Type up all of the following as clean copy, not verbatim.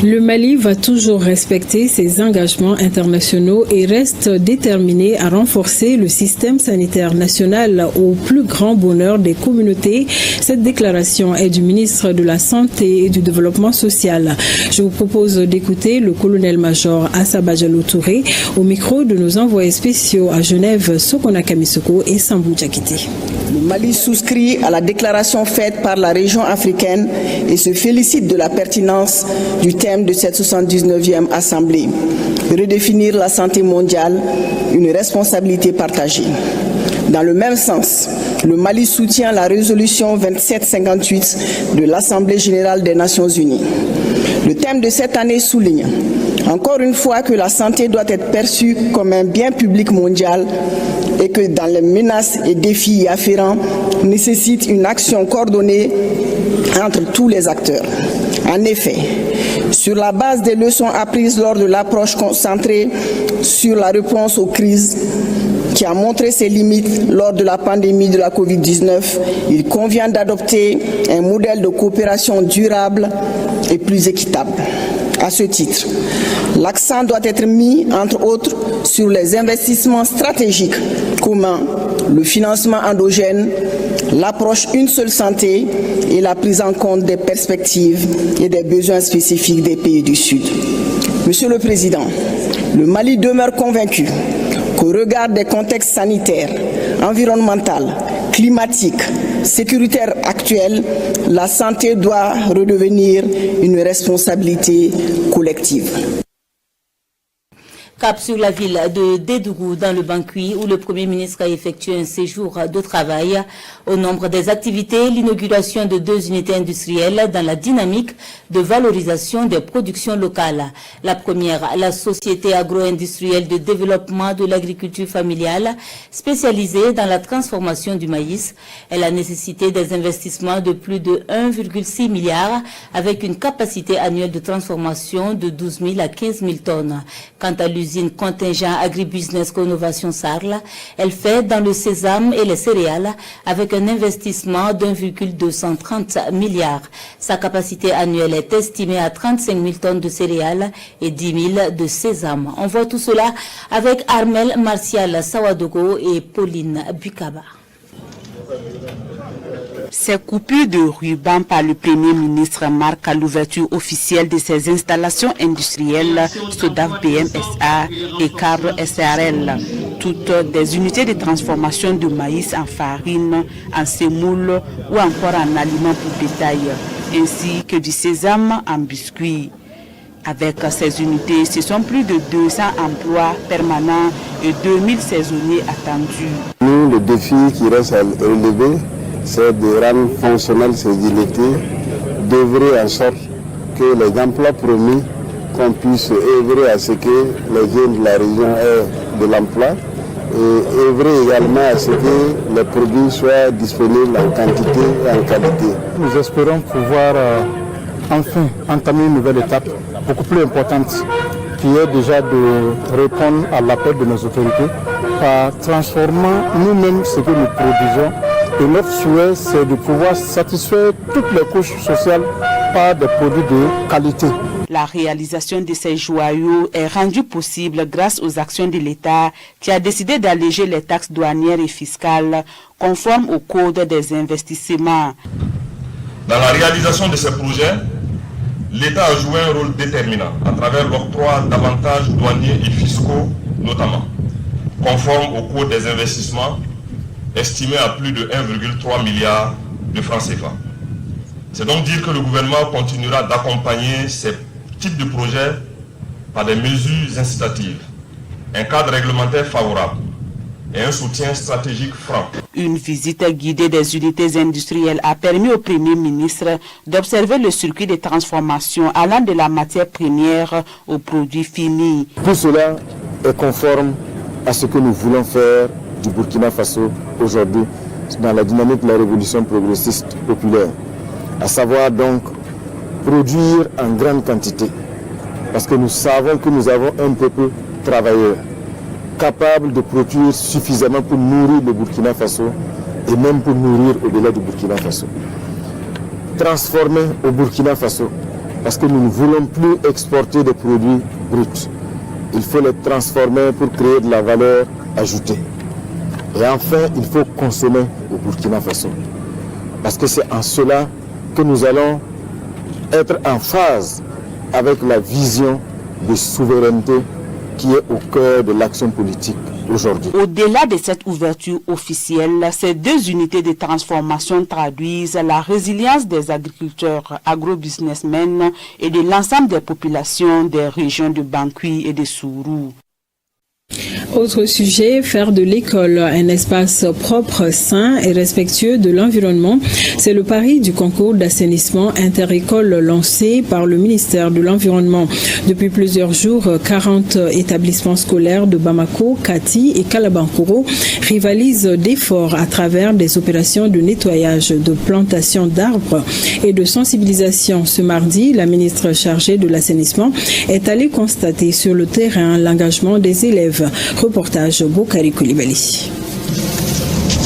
Le Mali va toujours respecter ses engagements internationaux et reste déterminé à renforcer le système sanitaire national au plus grand bonheur des communautés. Cette déclaration est du ministre de la Santé et du Développement social. Je vous propose d'écouter le colonel-major Assaba Diallo Touré au micro de nos envoyés spéciaux à Genève, Sokona Kamisoko et Sambou Diakité. Le Mali souscrit à la déclaration faite par la région africaine et se félicite de la pertinence du thème de cette 79e Assemblée. Redéfinir la santé mondiale, une responsabilité partagée. Dans le même sens, le Mali soutient la résolution 2758 de l'Assemblée générale des Nations unies. Le thème de cette année souligne encore une fois que la santé doit être perçue comme un bien public mondial et que dans les menaces et défis y afférents nécessite une action coordonnée entre tous les acteurs. En effet, sur la base des leçons apprises lors de l'approche concentrée sur la réponse aux crises qui a montré ses limites lors de la pandémie de la Covid-19, il convient d'adopter un modèle de coopération durable et plus équitable. À ce titre, l'accent doit être mis, entre autres, sur les investissements stratégiques communs, le financement endogène, l'approche une seule santé et la prise en compte des perspectives et des besoins spécifiques des pays du Sud. Monsieur le Président, le Mali demeure convaincu qu'au regard des contextes sanitaires, environnementaux, climatiques, sécuritaires actuels, la santé doit redevenir une responsabilité collective. Cap sur la ville de Dédougou dans le Bankui où le Premier ministre a effectué un séjour de travail. Au nombre des activités, l'inauguration de 2 unités industrielles dans la dynamique de valorisation des productions locales. La première, la Société agro-industrielle de développement de l'agriculture familiale, spécialisée dans la transformation du maïs. Elle a nécessité des investissements de plus de 1,6 milliard avec une capacité annuelle de transformation de 12 000 à 15 000 tonnes. Quant à l'usine contingent agribusiness Connovation Sarl, elle fait dans le sésame et les céréales avec un investissement d'1,230 milliard. Sa capacité annuelle est estimée à 35 000 tonnes de céréales et 10 000 de sésame. On voit tout cela avec Armel Martial Sawadogo et Pauline Bukaba. Ces coupures de ruban par le Premier ministre marquent l'ouverture officielle de ces installations industrielles SODAV BMSA et Cabre SARL, toutes des unités de transformation de maïs en farine, en semoule ou encore en aliments pour bétail, ainsi que du sésame en biscuits. Avec ces unités, ce sont plus de 200 emplois permanents et 2000 saisonniers attendus. Nous, le défi qui reste à relever, c'est de rendre fonctionnelles ces unités, d'œuvrer en sorte que les emplois promis, qu'on puisse œuvrer à ce que les jeunes de la région aient de l'emploi et œuvrer également à ce que les produits soient disponibles en quantité et en qualité. Nous espérons pouvoir enfin entamer une nouvelle étape beaucoup plus importante qui est déjà de répondre à l'appel de nos autorités par transformant nous-mêmes ce que nous produisons. Et notre souhait, c'est de pouvoir satisfaire toutes les couches sociales par des produits de qualité. La réalisation de ces joyaux est rendue possible grâce aux actions de l'État qui a décidé d'alléger les taxes douanières et fiscales conformes au Code des investissements. Dans la réalisation de ces projets, l'État a joué un rôle déterminant à travers l'octroi d'avantages douaniers et fiscaux notamment, conformes au Code des investissements estimé à plus de 1,3 milliard de francs CFA. C'est donc dire que le gouvernement continuera d'accompagner ces types de projets par des mesures incitatives, un cadre réglementaire favorable et un soutien stratégique franc. Une visite guidée des unités industrielles a permis au Premier ministre d'observer le circuit de transformation allant de la matière première aux produits finis. Tout cela est conforme à ce que nous voulons faire du Burkina Faso aujourd'hui dans la dynamique de la révolution progressiste populaire, à savoir donc produire en grande quantité, parce que nous savons que nous avons un peuple travailleur, capable de produire suffisamment pour nourrir le Burkina Faso et même pour nourrir au-delà du Burkina Faso. Transformer au Burkina Faso parce que nous ne voulons plus exporter des produits bruts. Il faut les transformer pour créer de la valeur ajoutée. Et enfin, il faut consommer au Burkina Faso. Parce que c'est en cela que nous allons être en phase avec la vision de souveraineté qui est au cœur de l'action politique aujourd'hui. Au-delà de cette ouverture officielle, ces deux unités de transformation traduisent la résilience des agriculteurs, agro-businessmen et de l'ensemble des populations des régions de Banqui et de Sourou. Autre sujet, faire de l'école un espace propre, sain et respectueux de l'environnement. C'est le pari du concours d'assainissement interécole lancé par le ministère de l'Environnement. Depuis plusieurs jours, 40 établissements scolaires de Bamako, Kati et Kalabankoro rivalisent d'efforts à travers des opérations de nettoyage, de plantation d'arbres et de sensibilisation. Ce mardi, la ministre chargée de l'assainissement est allée constater sur le terrain l'engagement des élèves. Reportage Bokari Koulibaly.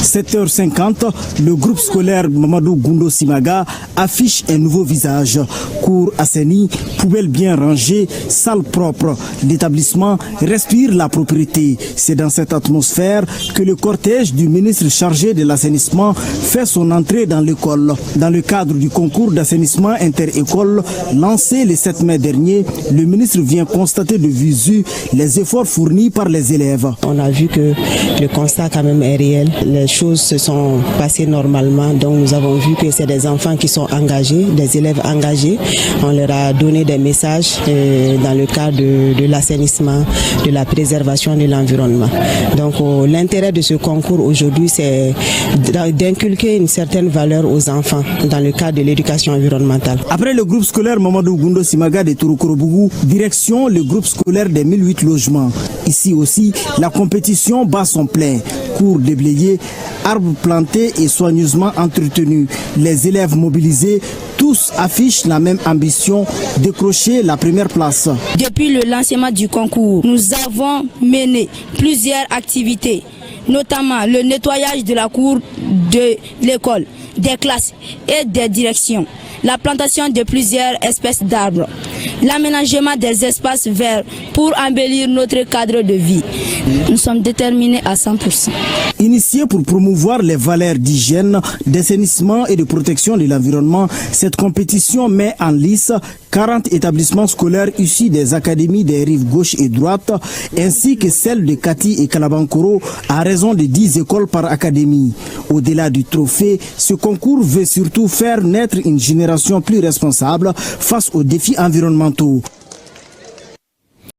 7h50, le groupe scolaire Mamadou Goundo Simaga affiche un nouveau visage. Cours assainis, poubelles bien rangées, salles propres. L'établissement respire la propriété. C'est dans cette atmosphère que le cortège du ministre chargé de l'assainissement fait son entrée dans l'école. Dans le cadre du concours d'assainissement inter-école lancé le 7 mai dernier, le ministre vient constater de visu les efforts fournis par les élèves. On a vu que le constat quand même est réel. Les choses se sont passées normalement, donc nous avons vu que c'est des enfants qui sont engagés, des élèves engagés. On leur a donné des messages dans le cadre de l'assainissement, de la préservation de l'environnement. Donc l'intérêt de ce concours aujourd'hui, c'est d'inculquer une certaine valeur aux enfants dans le cadre de l'éducation environnementale. Après le groupe scolaire Mamadou Goundo Simaga de Touroukorobougou, direction le groupe scolaire des 1008 logements. Ici aussi, la compétition bat son plein. Cours déblayés, arbres plantés et soigneusement entretenus. Les élèves mobilisés, tous affichent la même ambition, décrocher la première place. Depuis le lancement du concours, nous avons mené plusieurs activités, notamment le nettoyage de la cour de l'école, des classes et des directions, la plantation de plusieurs espèces d'arbres, l'aménagement des espaces verts pour embellir notre cadre de vie. Nous sommes déterminés à 100%. Initiée pour promouvoir les valeurs d'hygiène, d'assainissement et de protection de l'environnement, cette compétition met en lice 40 établissements scolaires issus des académies des rives gauche et droite, ainsi que celles de Kati et Kalabankoro, à raison de 10 écoles par académie. Au-delà du trophée, ce concours veut surtout faire naître une génération plus responsable face aux défis environnementaux.